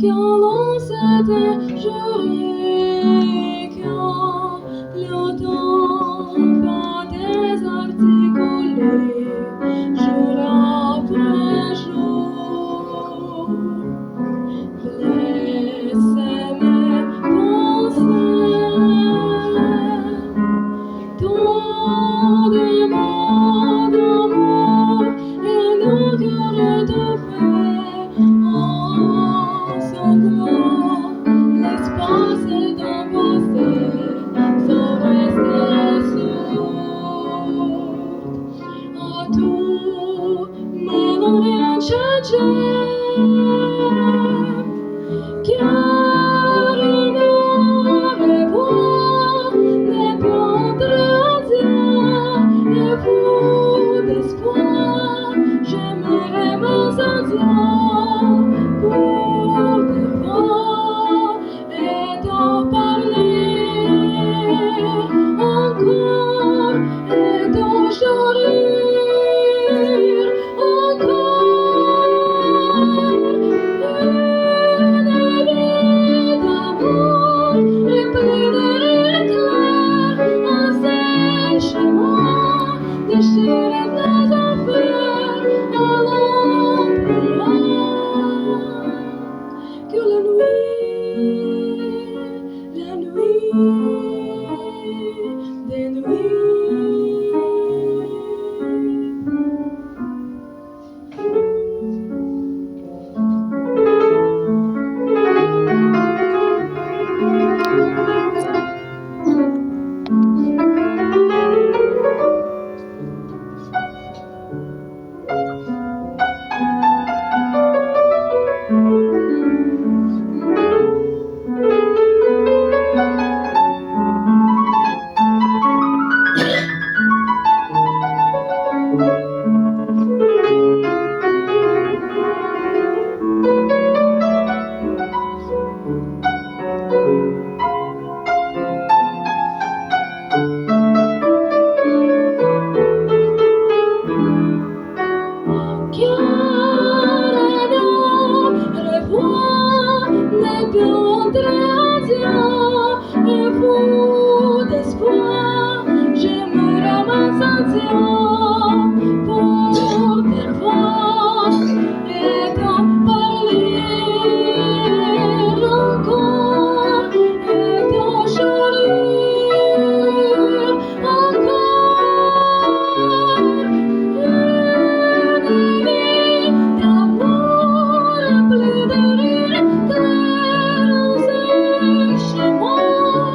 quand l'on s'était juré, quand le temps va désarticuler jour après jour. Laissez-moi penser tant de mots d'amour et nos cœurs de paix en sanglots. L'espace d'un passé sans rester sourd à tout, mais non rien changé. Car une voix n'est plus et fou d'espoir, j'aimerais m'asseoir pour te voir et t'en parler encore et t'en sourire encore. Une vie d'amour remplie de rires clairs en séchement déchire nos affaires, allons plus loin que la nuit des nuits. Et fou d'espoir, j'aimerais m'asseoir pour te voir et t'en parler encore et t'en sourire encore. Une vie d'amour remplie de rires clairs en séchement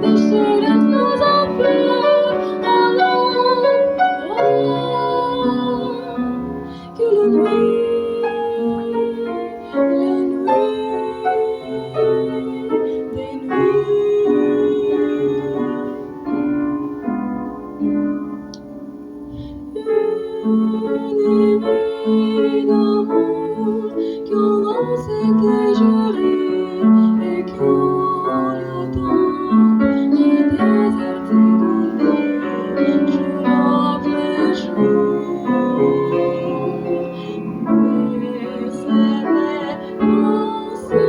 déchire nos affaires, allons plus loin que la nuit des nuits. Une vie d'amour quand l'on s'était juré et quand le temps est désarticulé jour après jour. Laissez-moi penser.